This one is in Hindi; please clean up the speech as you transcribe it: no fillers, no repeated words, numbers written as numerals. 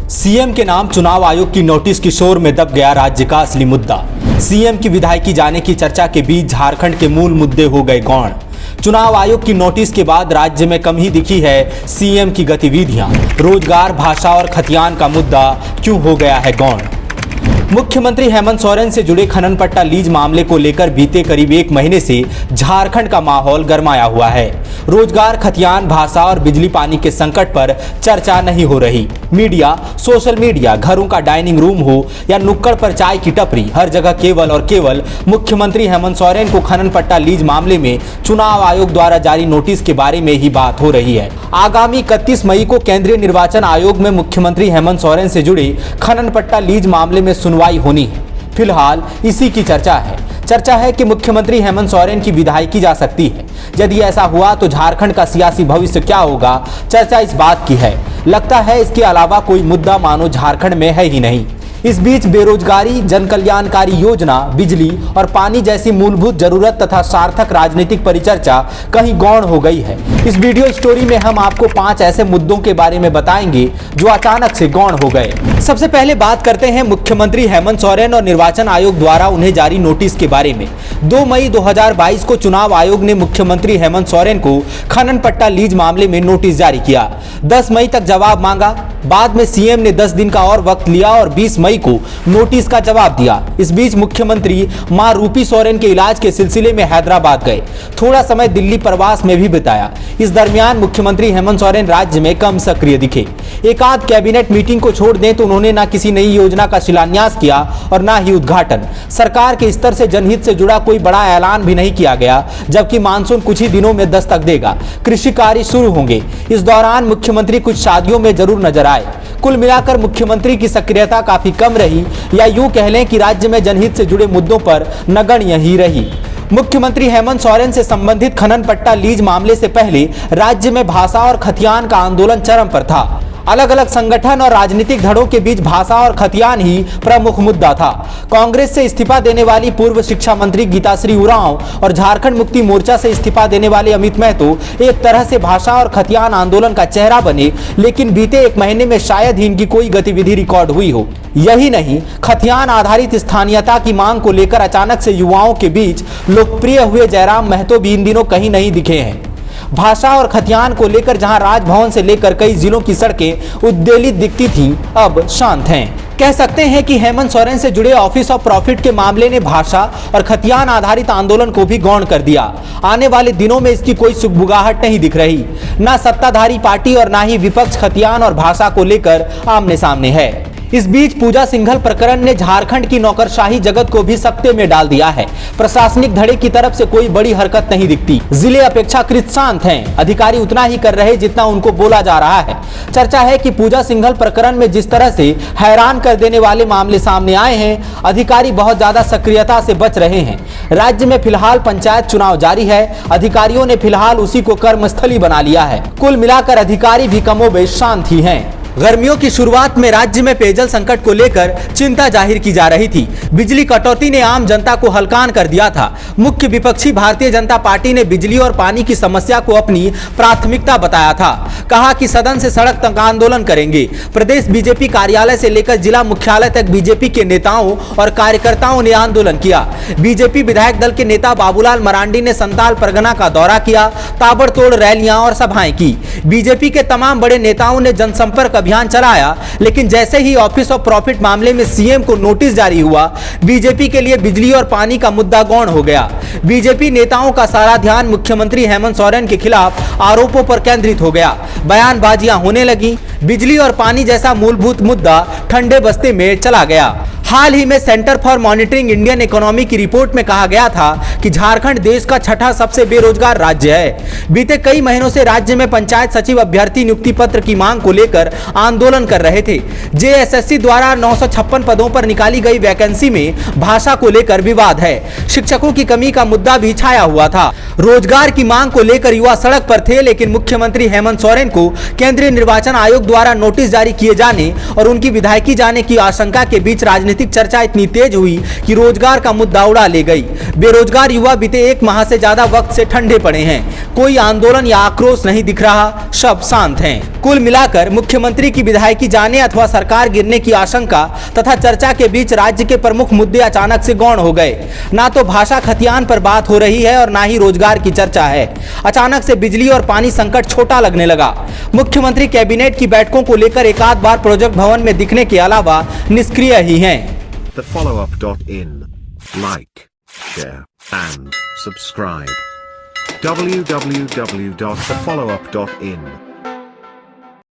सीएम के नाम चुनाव आयोग की नोटिस की शोर में दब गया राज्य का असली मुद्दा। सीएम की विधायकी जाने की चर्चा के बीच झारखंड के मूल मुद्दे हो गए गौण। चुनाव आयोग की नोटिस के बाद राज्य में कम ही दिखी है सीएम की गतिविधियां। रोजगार, भाषा और खतियान का मुद्दा क्यों हो गया है गौण। मुख्यमंत्री हेमंत सोरेन से जुड़े खनन पट्टा लीज मामले को लेकर बीते करीब 1 महीने से झारखंड का माहौल गरमाया हुआ है। रोजगार, खतियान, भाषा और बिजली पानी के संकट पर चर्चा नहीं हो रही। मीडिया, सोशल मीडिया, घरों का डाइनिंग रूम हो या नुक्कड़ पर चाय की टपरी, हर जगह केवल और केवल मुख्यमंत्री हेमंत सोरेन को खनन पट्टा लीज मामले में चुनाव आयोग द्वारा जारी नोटिस के बारे में ही बात हो रही है। आगामी 31 मई को केंद्रीय निर्वाचन आयोग में मुख्यमंत्री हेमंत सोरेन से जुड़े खनन पट्टा लीज मामले में सुनवाई होनी है। फिलहाल इसी की चर्चा है कि मुख्यमंत्री हेमंत सोरेन की विधायकी जा सकती है। यदि ऐसा हुआ तो झारखंड का सियासी भविष्य क्या होगा, चर्चा इस बात की है। लगता है इसके अलावा कोई मुद्दा मानो झारखंड में है ही नहीं। इस बीच बेरोजगारी, जन कल्याणकारी योजना, बिजली और पानी जैसी मूलभूत जरूरत तथा सार्थक राजनीतिक परिचर्चा कहीं गौण हो गई है। इस वीडियो स्टोरी में हम आपको 5 ऐसे मुद्दों के बारे में बताएंगे जो अचानक से गौण हो गए। सबसे पहले बात करते हैं मुख्यमंत्री हेमंत सोरेन और निर्वाचन आयोग द्वारा उन्हें जारी नोटिस के बारे में। 2 मई 2022 को चुनाव आयोग ने मुख्यमंत्री हेमंत सोरेन को खनन पट्टा लीज मामले में नोटिस जारी किया। 10 मई तक जवाब मांगा। बाद में सीएम ने 10 दिन का और वक्त लिया और 20 मई को नोटिस का जवाब दिया। इस बीच मुख्यमंत्री मां रूपी सोरेन के इलाज के सिलसिले में हैदराबाद गए। थोड़ा समय दिल्ली प्रवास में भी बिताया। इस दरमियान मुख्यमंत्री हेमंत सोरेन राज्य में कम सक्रिय दिखे। एक आध कैबिनेट मीटिंग को छोड़ दें तो उन्होंने ना किसी नई योजना का शिलान्यास किया और ना ही उद्घाटन। सरकार के स्तर से जनहित से जुड़ा कोई बड़ा ऐलान भी नहीं किया गया, जबकि मानसून कुछ ही दिनों में दस्तक देगा। कृषि कार्य शुरू होंगे। इस दौरान मुख्यमंत्री कुछ शादियों में जरूर नजर आए। कुल मिलाकर मुख्यमंत्री की सक्रियता काफी कम रही, या यूं कह लें कि राज्य में जनहित से जुड़े मुद्दों पर नगण्य ही रही। मुख्यमंत्री हेमंत सोरेन से संबंधित खनन पट्टा लीज मामले से पहले राज्य में भाषा और खतियान का आंदोलन चरम पर था। अलग अलग संगठन और राजनीतिक धड़ों के बीच भाषा और खतियान ही प्रमुख मुद्दा था। कांग्रेस से इस्तीफा देने वाली पूर्व शिक्षा मंत्री गीताश्री उरांव और झारखंड मुक्ति मोर्चा से इस्तीफा देने वाले अमित महतो एक तरह से भाषा और खतियान आंदोलन का चेहरा बने, लेकिन बीते 1 महीने में शायद ही इनकी कोई गतिविधि रिकॉर्ड हुई हो। यही नहीं, खतियान आधारित स्थानीयता की मांग को लेकर अचानक से युवाओं के बीच लोकप्रिय हुए जयराम महतो भी इन दिनों कहीं नहीं दिखे हैं। भाषा और खतियान को लेकर जहां राजभवन से लेकर कई जिलों की सड़कें उद्वेलित दिखती थीं, अब शांत हैं। कह सकते हैं कि हेमंत सोरेन से जुड़े ऑफिस ऑफ प्रॉफिट के मामले ने भाषा और खतियान आधारित आंदोलन को भी गौण कर दिया। आने वाले दिनों में इसकी कोई सुगबुगाहट नहीं दिख रही। ना सत्ताधारी पार्टी और ना ही विपक्ष खतियान और भाषा को लेकर आमने सामने है। इस बीच पूजा सिंघल प्रकरण ने झारखंड की नौकरशाही जगत को भी सकते में डाल दिया है। प्रशासनिक धड़े की तरफ से कोई बड़ी हरकत नहीं दिखती। जिले अपेक्षाकृत शांत हैं। अधिकारी उतना ही कर रहे जितना उनको बोला जा रहा है। चर्चा है कि पूजा सिंघल प्रकरण में जिस तरह से हैरान कर देने वाले मामले सामने आए हैं, अधिकारी बहुत ज्यादा सक्रियता से बच रहे हैं। राज्य में फिलहाल पंचायत चुनाव जारी है। अधिकारियों ने फिलहाल उसी को कर्मस्थली बना लिया है। कुल मिलाकर अधिकारी भी कमोबेश शांत ही हैं। गर्मियों की शुरुआत में राज्य में पेयजल संकट को लेकर चिंता जाहिर की जा रही थी। बिजली कटौती ने आम जनता को हलकान कर दिया था। मुख्य विपक्षी भारतीय जनता पार्टी ने बिजली और पानी की समस्या को अपनी प्राथमिकता बताया था। कहा कि सदन से सड़क तक आंदोलन करेंगे। प्रदेश बीजेपी कार्यालय से लेकर जिला मुख्यालय तक बीजेपी के नेताओं और कार्यकर्ताओं ने आंदोलन किया। बीजेपी विधायक दल के नेता बाबूलाल मरांडी ने संताल परगना का दौरा किया। ताबड़तोड़ रैलियां और सभाएं की। बीजेपी के तमाम बड़े नेताओं ने जनसंपर्क अभियान चलाया, लेकिन जैसे ही ऑफिस ऑफ प्रॉफिट मामले में सीएम को नोटिस जारी हुआ, बीजेपी के लिए बिजली और पानी का मुद्दा गौण हो गया। बीजेपी नेताओं का सारा ध्यान मुख्यमंत्री हेमंत सोरेन के खिलाफ आरोपों पर केंद्रित हो गया। बयानबाजियां होने लगी। बिजली और पानी जैसा मूलभूत मुद्दा ठंडे बस्ते में चला गया। हाल ही में centre for monitoring Indian economy की रिपोर्ट में कहा गया था कि झारखंड देश का 6ठा सबसे बेरोजगार राज्य है। बीते कई महीनों से राज्य में पंचायत सचिव अभ्यर्थी नियुक्ति पत्र की मांग को लेकर आंदोलन कर रहे थे। जेएसएससी द्वारा 956 पदों पर निकाली गई वैकेंसी में भाषा को लेकर विवाद है। शिक्षकों की कमी का मुद्दा भी छाया हुआ था। रोजगार की मांग को लेकर युवा सड़क पर थे, लेकिन मुख्यमंत्री हेमंत सोरेन को केंद्रीय निर्वाचन आयोग द्वारा नोटिस जारी किए जाने और उनकी विधायकी जाने की आशंका के बीच राजनीतिक राजनीतिक चर्चा इतनी तेज हुई कि रोजगार का मुद्दा उड़ा ले गई। बेरोजगार युवा बीते 1 माह से ज्यादा वक्त से ठंडे पड़े हैं। कोई आंदोलन या आक्रोश नहीं दिख रहा, सब शांत हैं। कुल मिलाकर मुख्यमंत्री की विधायकी जाने अथवा सरकार गिरने की आशंका तथा चर्चा के बीच राज्य के प्रमुख मुद्दे अचानक से गौण हो गए। ना तो भाषा खतियान पर बात हो रही है और ना ही रोजगार की चर्चा है। अचानक से बिजली और पानी संकट छोटा लगने लगा। मुख्यमंत्री कैबिनेट की बैठकों को लेकर एक आध बार प्रोजेक्ट भवन में दिखने के अलावा निष्क्रिय ही हैं। thefollowup.in. Like, share, and subscribe. www.thefollowup.in